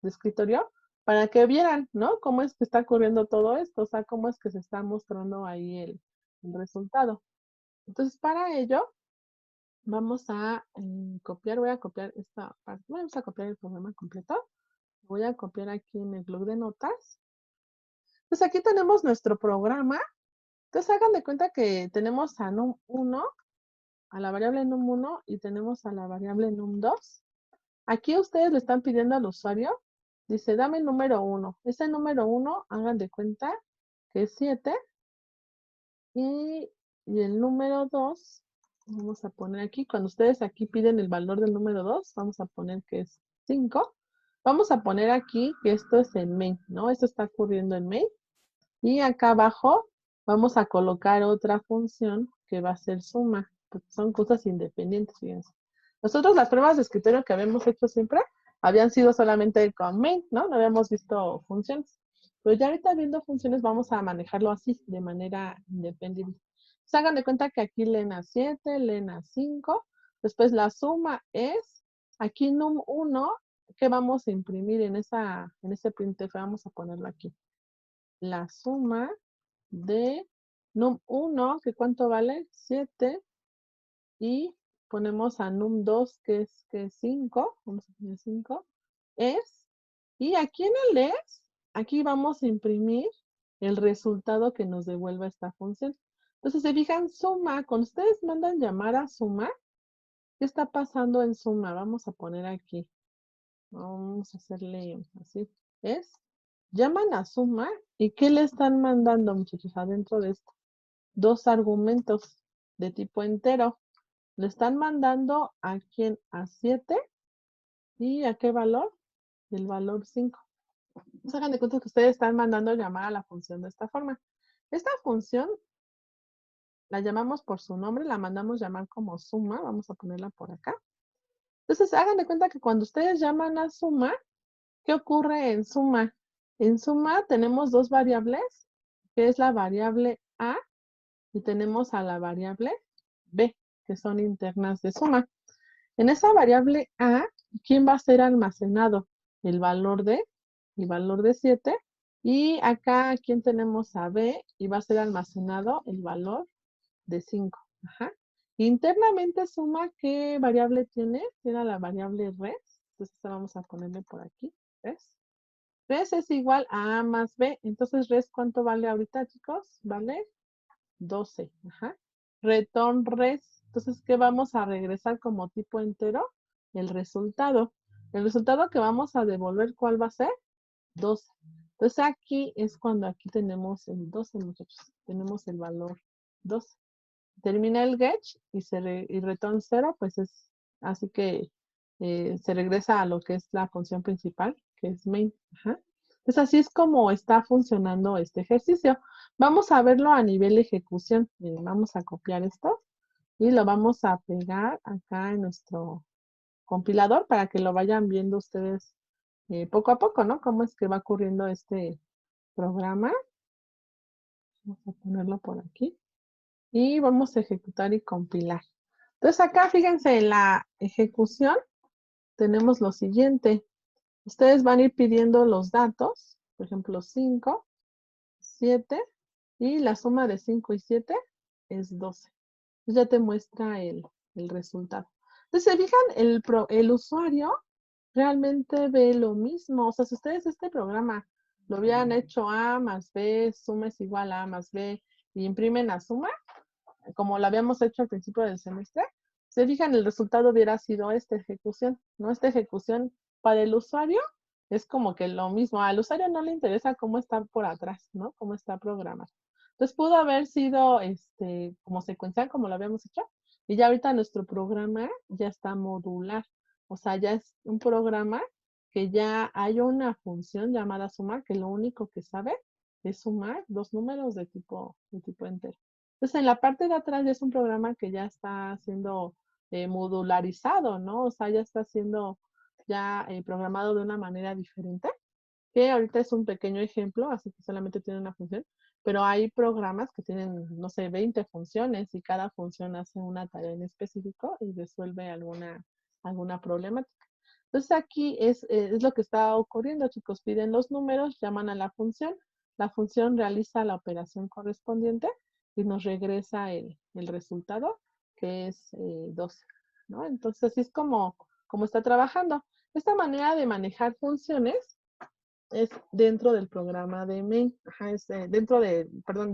de escritorio para que vieran, ¿no? Cómo es que está ocurriendo todo esto, o sea, cómo es que se está mostrando ahí el resultado. Entonces, para ello, vamos a copiar, voy a copiar esta parte, vamos a copiar el programa completo. Voy a copiar aquí en el blog de notas. Pues aquí tenemos nuestro programa. Entonces, hagan de cuenta que tenemos a num1, a la variable num1 y tenemos a la variable num2. Aquí ustedes le están pidiendo al usuario, dice, dame el número 1. Ese número 1, hagan de cuenta que es 7. Y el número 2, vamos a poner aquí, cuando ustedes aquí piden el valor del número 2, vamos a poner que es 5. Vamos a poner aquí que esto es en main, ¿no? Esto está ocurriendo en main. Y acá abajo vamos a colocar otra función que va a ser suma, porque son cosas independientes, fíjense. Nosotros las pruebas de escritorio que habíamos hecho siempre habían sido solamente con main, ¿no? No habíamos visto funciones. Pero ya ahorita viendo funciones vamos a manejarlo así, de manera independiente. Se hagan de cuenta que aquí leen a 7, leen a 5. Después la suma es, aquí num1, que vamos a imprimir en ese printf, vamos a ponerlo aquí. La suma de num1, que ¿cuánto vale? 7. Y ponemos a num2, que es 5. Vamos a poner 5. Es. Y aquí en el es, aquí vamos a imprimir el resultado que nos devuelva esta función. Entonces, se fijan, suma, cuando ustedes mandan llamar a suma, ¿qué está pasando en suma? Vamos a poner aquí. Vamos a hacerle así. Es. Llaman a suma y ¿qué le están mandando, muchachos, adentro de esto? 2 argumentos de tipo entero. Le están mandando a quién, a 7 y ¿a qué valor? El valor 5. Entonces, hagan de cuenta que ustedes están mandando llamar a la función de esta forma. Esta función la llamamos por su nombre, la mandamos llamar como suma. Vamos a ponerla por acá. Entonces, hagan de cuenta que cuando ustedes llaman a suma, ¿qué ocurre en suma? En suma tenemos 2 variables, que es la variable A y tenemos a la variable B, que son internas de suma. En esa variable A, ¿quién va a ser almacenado? El valor de 7. Y acá, ¿a quién tenemos a B? Y va a ser almacenado el valor de 5. Ajá. Internamente suma, ¿qué variable tiene? Tiene la variable res. Entonces, vamos a ponerle por aquí. Res. Res es igual a A más B. Entonces, res, ¿cuánto vale ahorita, chicos? Vale 12. Ajá. Return res. Entonces, ¿qué vamos a regresar como tipo entero? El resultado. El resultado que vamos a devolver, ¿cuál va a ser? 12. Entonces, aquí es cuando aquí tenemos el 12, muchachos. Tenemos el valor 12. Termina el get y return 0, pues es así que se regresa a lo que es la función principal, que es main. Ajá. Pues así es como está funcionando este ejercicio. Vamos a verlo a nivel ejecución. Miren, vamos a copiar esto y lo vamos a pegar acá en nuestro compilador para que lo vayan viendo ustedes poco a poco, ¿no? Cómo es que va ocurriendo este programa. Vamos a ponerlo por aquí. Y vamos a ejecutar y compilar. Entonces acá, fíjense, en la ejecución tenemos lo siguiente. Ustedes van a ir pidiendo los datos, por ejemplo, 5, 7, y la suma de 5 y 7 es 12. Entonces ya te muestra el resultado. Entonces, se fijan, el usuario realmente ve lo mismo. O sea, si ustedes este programa lo hubieran hecho A más B, suma es igual a A más B, y imprimen la suma, como lo habíamos hecho al principio del semestre, se fijan, el resultado hubiera sido esta ejecución, ¿no? Esta ejecución para el usuario es como que lo mismo. Al usuario no le interesa cómo está por atrás, ¿no? Cómo está programado. Entonces pudo haber sido como secuencial, como lo habíamos hecho, y ya ahorita nuestro programa ya está modular. O sea, ya es un programa que ya hay una función llamada sumar, que lo único que sabe es sumar 2 números de tipo entero. Entonces, en la parte de atrás ya es un programa que ya está siendo modularizado, ¿no? O sea, ya está siendo programado de una manera diferente, que ahorita es un pequeño ejemplo, así que solamente tiene una función, pero hay programas que tienen, no sé, 20 funciones y cada función hace una tarea en específico y resuelve alguna problemática. Entonces, aquí es lo que está ocurriendo, chicos. Piden los números, llaman a la función realiza la operación correspondiente y nos regresa el resultado, que es 12, ¿no? Entonces, así es como está trabajando. Esta manera de manejar funciones es dentro del programa de main, es dentro de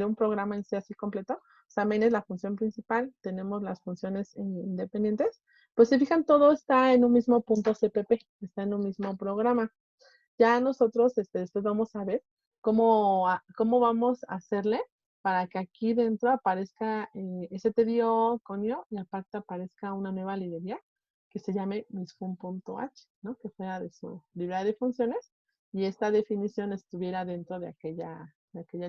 un programa en sí así completo. O sea, main es la función principal, tenemos las funciones independientes. Pues se fijan, todo está en un mismo punto CPP, está en un mismo programa. Ya nosotros después vamos a ver cómo vamos a hacerle para que aquí dentro aparezca stdio, conio, y aparte aparezca una nueva librería que se llame misfun.h, ¿no? Que fuera de su librería de funciones y esta definición estuviera dentro de aquella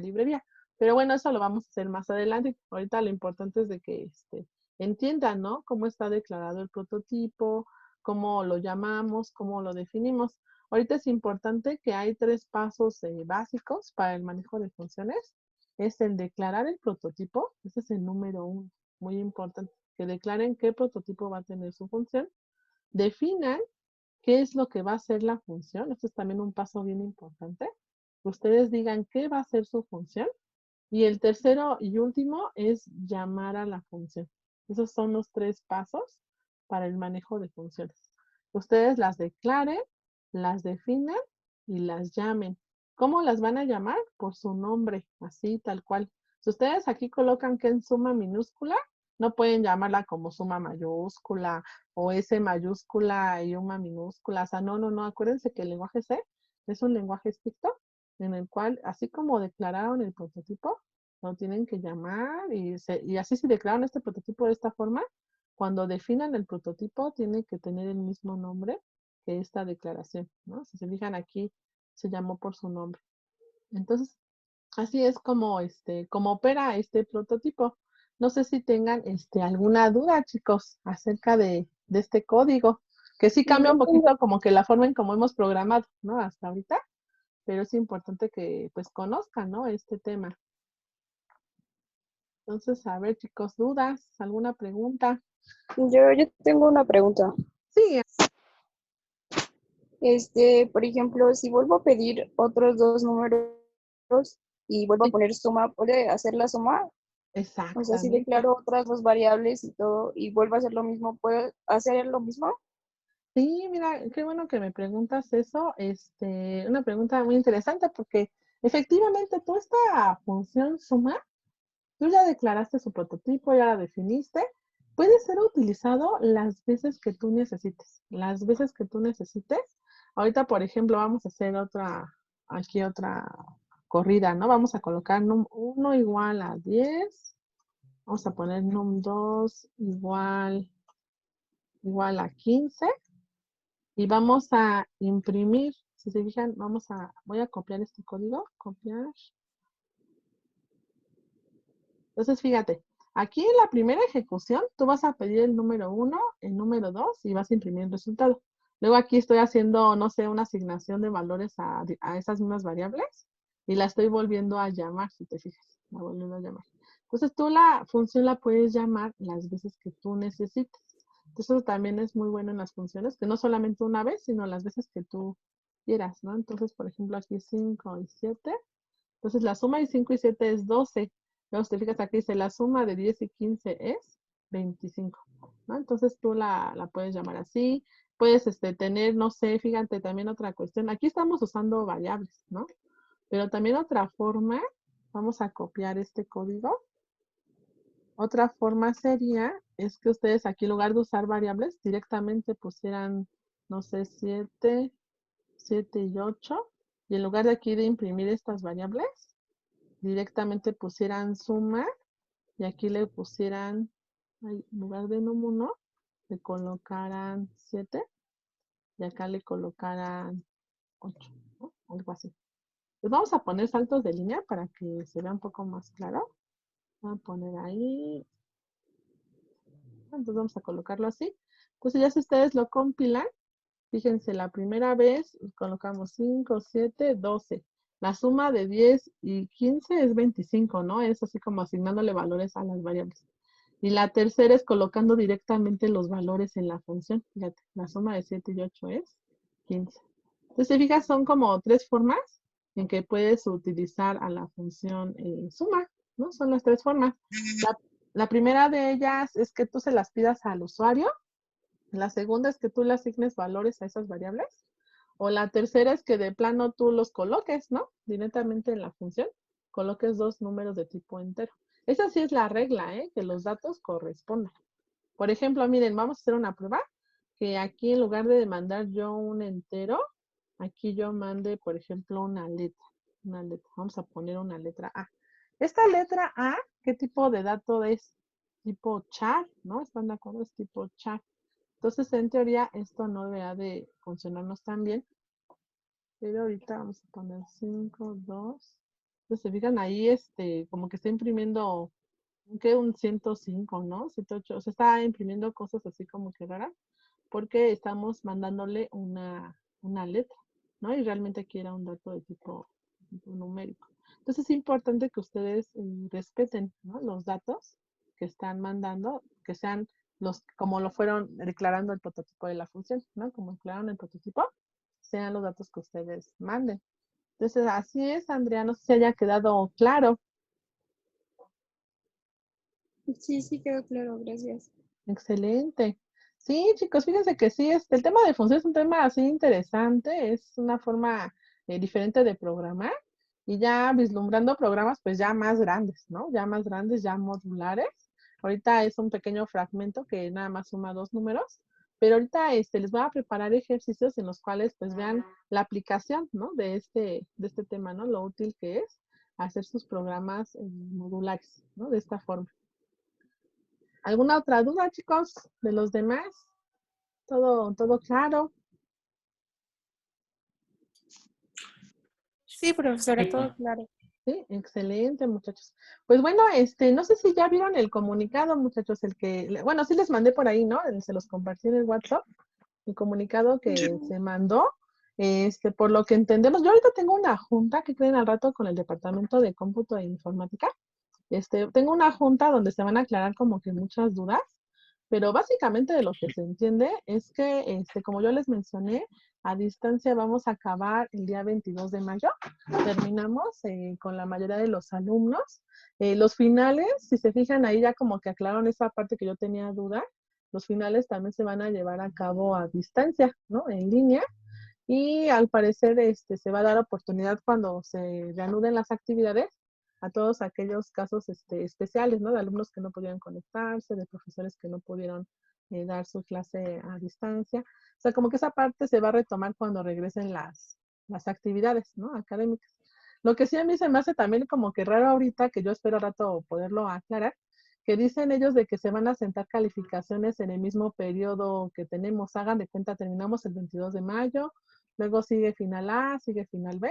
librería. Pero bueno, eso lo vamos a hacer más adelante. Ahorita lo importante es de que entiendan, ¿no? Cómo está declarado el prototipo, cómo lo llamamos, cómo lo definimos. Ahorita es importante que hay 3 pasos básicos para el manejo de funciones. Es el declarar el prototipo, ese es el número 1, muy importante, que declaren qué prototipo va a tener su función. Definan qué es lo que va a hacer la función, este es también un paso bien importante. Ustedes digan qué va a ser su función. Y el tercero y último es llamar a la función. Esos son los 3 pasos para el manejo de funciones. Ustedes las declaren, las definan y las llamen. ¿Cómo las van a llamar? Por su nombre, así tal cual. Si ustedes aquí colocan que en suma minúscula, no pueden llamarla como suma mayúscula o S mayúscula y uma minúscula. O sea, no. Acuérdense que el lenguaje C es un lenguaje estricto en el cual, así como declararon el prototipo, lo tienen que llamar y así si declararon este prototipo de esta forma, cuando definan el prototipo tiene que tener el mismo nombre que esta declaración, ¿no? Si se fijan aquí, se llamó por su nombre. Entonces, así es como, como opera este prototipo. No sé si tengan alguna duda, chicos, acerca de este código, que sí cambia un poquito como que la forma en cómo hemos programado, ¿no? Hasta ahorita, pero es importante que pues conozcan, ¿no? Este tema. Entonces, a ver, chicos, ¿dudas? ¿Alguna pregunta? Yo tengo una pregunta. Sí. Por ejemplo, si vuelvo a pedir otros 2 números y vuelvo a poner suma, ¿puede hacer la suma? O sea, si Exactamente. declaro otras 2 variables y todo y vuelvo a hacer lo mismo, ¿puedo hacer lo mismo? Sí, mira, qué bueno que me preguntas eso. Una pregunta muy interesante porque efectivamente tú esta función suma, tú ya declaraste su prototipo, ya la definiste, puede ser utilizado las veces que tú necesites. Las veces que tú necesites. Ahorita, por ejemplo, vamos a hacer otra corrida, ¿no? Vamos a colocar num1 igual a 10. Vamos a poner num2 igual a 15. Y vamos a imprimir, si se fijan, voy a copiar este código, copiar. Entonces, fíjate, aquí en la primera ejecución, tú vas a pedir el número 1, el número 2 y vas a imprimir el resultado. Luego aquí estoy haciendo, no sé, una asignación de valores a esas mismas variables y la estoy volviendo a llamar, si te fijas, la volviendo a llamar. Entonces, tú la función la puedes llamar las veces que tú necesites. Entonces, eso también es muy bueno en las funciones, que no solamente una vez, sino las veces que tú quieras, ¿no? Entonces, por ejemplo, aquí 5 y 7. Entonces, la suma de 5 y 7 es 12. Luego, si te fijas aquí, dice la suma de 10 y 15 es 25, ¿no? Entonces, tú la puedes llamar así. Puedes tener, no sé, fíjate, también otra cuestión. Aquí estamos usando variables, ¿no? Pero también otra forma, vamos a copiar este código. Otra forma sería, es que ustedes aquí en lugar de usar variables, directamente pusieran, no sé, 7 y 8. Y en lugar de aquí de imprimir estas variables, directamente pusieran suma. Y aquí le pusieran, en lugar de num1, le colocaran 7. Y acá le colocaran 8, ¿no? Algo así. Pues vamos a poner saltos de línea para que se vea un poco más claro. Voy a poner ahí. Entonces vamos a colocarlo así. Entonces ya si ustedes lo compilan, fíjense, la primera vez colocamos 5, 7, 12. La suma de 10 y 15 es 25, ¿no? Es así como asignándole valores a las variables. Y la tercera es colocando directamente los valores en la función. Fíjate, la suma de 7 y 8 es 15. Entonces, te fijas, son como 3 formas en que puedes utilizar a la función suma. ¿no? Son las tres formas. La primera de ellas es que tú se las pidas al usuario. La segunda es que tú le asignes valores a esas variables. O la tercera es que de plano tú los coloques, ¿no? Directamente en la función, coloques dos números de tipo entero. Esa sí es la regla, ¿eh? Que los datos correspondan. Por ejemplo, miren, vamos a hacer una prueba, que aquí en lugar de mandar yo un entero, aquí yo mande, por ejemplo, una letra. Una letra. Vamos a poner una letra A. Esta letra A, ¿qué tipo de dato es? Tipo char, ¿no? ¿Están de acuerdo? Es tipo char. Entonces, en teoría, esto no debería de funcionarnos tan bien. Pero ahorita vamos a poner 5, 2. Entonces, se fijan ahí, como que está imprimiendo, que un 105, ¿no? 108. O sea, está imprimiendo cosas así como que raras, porque estamos mandándole una letra, ¿no? Y realmente aquí era un dato de tipo numérico. Entonces, es importante que ustedes respeten, ¿no? Los datos que están mandando, que sean los, como lo fueron declarando el prototipo de la función, ¿no? Como declararon el prototipo, sean los datos que ustedes manden. Entonces, así es, Andrea, no sé si haya quedado claro. Sí, sí quedó claro, gracias. Excelente. Sí, chicos, fíjense que sí, el tema de función es un tema así interesante, es una forma diferente de programar y ya vislumbrando programas pues ya más grandes, ¿no? Ya más grandes, ya modulares. Ahorita es un pequeño fragmento que nada más suma dos números, pero ahorita les voy a preparar ejercicios en los cuales pues vean la aplicación, ¿no? De este tema, ¿no? Lo útil que es hacer sus programas modulares, ¿no? De esta forma. ¿Alguna otra duda, chicos, de los demás? ¿Todo claro? Sí, profesora, todo claro. Sí, excelente, muchachos. Pues bueno, no sé si ya vieron el comunicado, muchachos, bueno, sí les mandé por ahí, ¿no? Se los compartí en el WhatsApp, el comunicado que se mandó. Por lo que entendemos, yo ahorita tengo una junta que creen al rato con el Departamento de Cómputo e Informática. Tengo una junta donde se van a aclarar como que muchas dudas, pero básicamente de lo que se entiende es que, como yo les mencioné, a distancia vamos a acabar el día 22 de mayo. Terminamos con la mayoría de los alumnos. Los finales, si se fijan ahí ya como que aclararon esa parte que yo tenía duda, los finales también se van a llevar a cabo a distancia, ¿no? En línea. Y al parecer se va a dar oportunidad cuando se reanuden las actividades a todos aquellos casos especiales, ¿no? De alumnos que no pudieron conectarse, de profesores que no pudieron dar su clase a distancia. O sea, como que esa parte se va a retomar cuando regresen las actividades, ¿no? Académicas. Lo que sí a mí se me hace también como que raro ahorita, que yo espero rato poderlo aclarar, que dicen ellos de que se van a sentar calificaciones en el mismo periodo que tenemos. Hagan de cuenta, terminamos el 22 de mayo, luego sigue final A, sigue final B,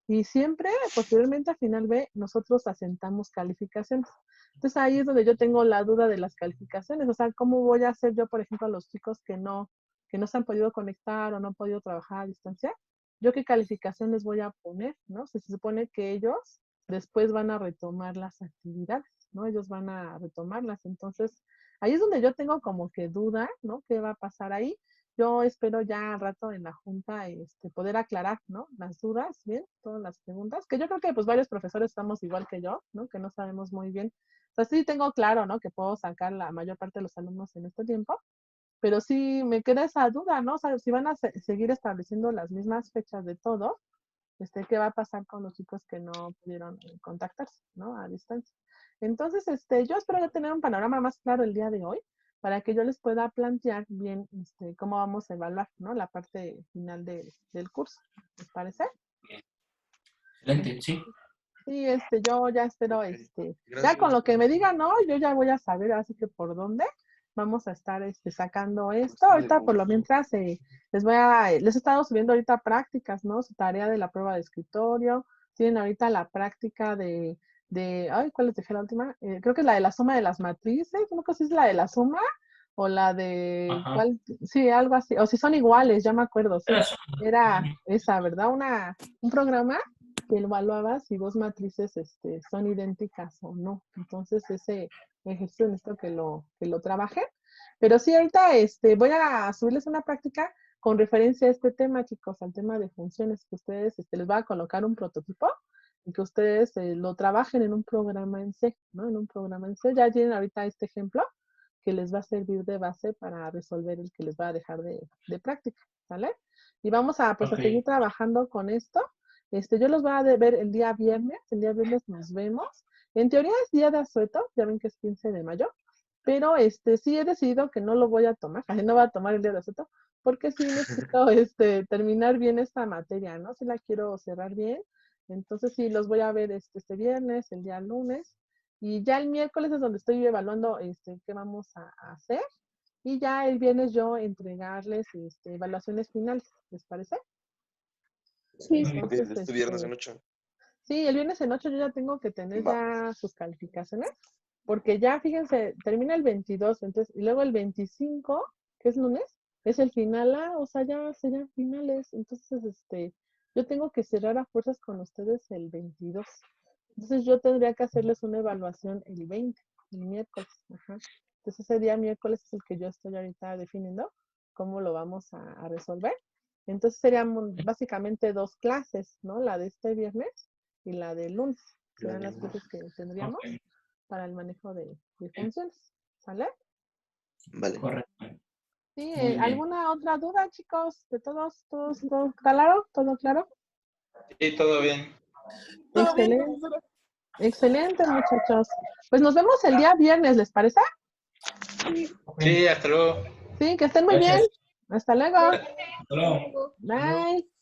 y siempre, posteriormente a final B, nosotros asentamos calificaciones. Entonces ahí es donde yo tengo la duda de las calificaciones. O sea, ¿cómo voy a hacer yo, por ejemplo, a los chicos que no se han podido conectar o no han podido trabajar a distancia? ¿Yo qué calificación les voy a poner, no? Se supone que ellos después van a retomar las actividades, ¿no? Ellos van a retomarlas. Entonces, ahí es donde yo tengo como que duda, ¿no? ¿Qué va a pasar ahí? Yo espero ya al rato en la junta poder aclarar, ¿no? Las dudas, bien, todas las preguntas, que yo creo que pues varios profesores estamos igual que yo, ¿no? Que no sabemos muy bien. O sea, sí tengo claro, ¿no? Que puedo sacar la mayor parte de los alumnos en este tiempo, pero sí me queda esa duda, ¿no? O sea, si van a seguir estableciendo las mismas fechas de todo, ¿qué va a pasar con los chicos que no pudieron contactarse, ¿no? A distancia. Entonces, yo espero ya tener un panorama más claro el día de hoy para que yo les pueda plantear bien cómo vamos a evaluar, ¿no? La parte final del curso. ¿Les parece? Excelente, sí. Sí, yo ya espero, ya con lo que me digan, ¿no? Yo ya voy a saber, así que por dónde vamos a estar sacando esto. Ahorita, por lo mientras, les he estado subiendo ahorita prácticas, ¿no? Su tarea de la prueba de escritorio. Tienen ahorita la práctica ay, ¿cuál les dejé la última? Creo que es la de la suma de las matrices, no sé si es la de la suma o la de, Ajá. ¿cuál? Sí, algo así, o si son iguales, ya me acuerdo, sí. Era esa, ¿verdad? Un programa que evaluaba si dos matrices son idénticas o no. Entonces, ese ejercicio necesito que lo trabaje. Pero sí, ahorita voy a subirles una práctica con referencia a este tema, chicos, al tema de funciones, que ustedes les va a colocar un prototipo y que ustedes lo trabajen en un programa en C, ¿no? En un programa en C. Ya tienen ahorita este ejemplo que les va a servir de base para resolver el que les va a dejar de práctica, ¿vale? Y vamos a, pues, a seguir trabajando con esto. Yo los voy a ver el día viernes nos vemos. En teoría es día de asueto, ya ven que es 15 de mayo, pero sí he decidido que no lo voy a tomar, no voy a tomar el día de asueto, porque sí necesito terminar bien esta materia, ¿no? Sí la quiero cerrar bien. Entonces sí, los voy a ver este viernes, el día lunes, y ya el miércoles es donde estoy evaluando qué vamos a hacer, y ya el viernes yo entregarles evaluaciones finales, ¿les parece? Sí. Entonces, Este viernes en 8. sí, el viernes en 8 yo ya tengo que tener ya sus calificaciones, porque ya, fíjense, termina el 22, entonces, y luego el 25, que es lunes, es el final, o sea, ya serían finales, entonces, yo tengo que cerrar a fuerzas con ustedes el 22. Entonces, yo tendría que hacerles una evaluación el 20, el miércoles, ajá. Entonces, ese día miércoles es el que yo estoy ahorita definiendo cómo lo vamos a resolver. Entonces, serían básicamente 2 clases, ¿no? La de este viernes y la del lunes. Serán las clases que tendríamos para el manejo de funciones. ¿Sale? Vale. Correcto. Sí, Muy bien. ¿alguna otra duda, chicos? ¿De todos claro? ¿Todo claro? Sí, todo bien. Todo bien, Excelente. profesora. Excelente, muchachos. Pues nos vemos el día viernes, ¿les parece? Sí, hasta luego. Sí, que estén muy bien. Gracias. Hasta luego. Hasta luego. Bye.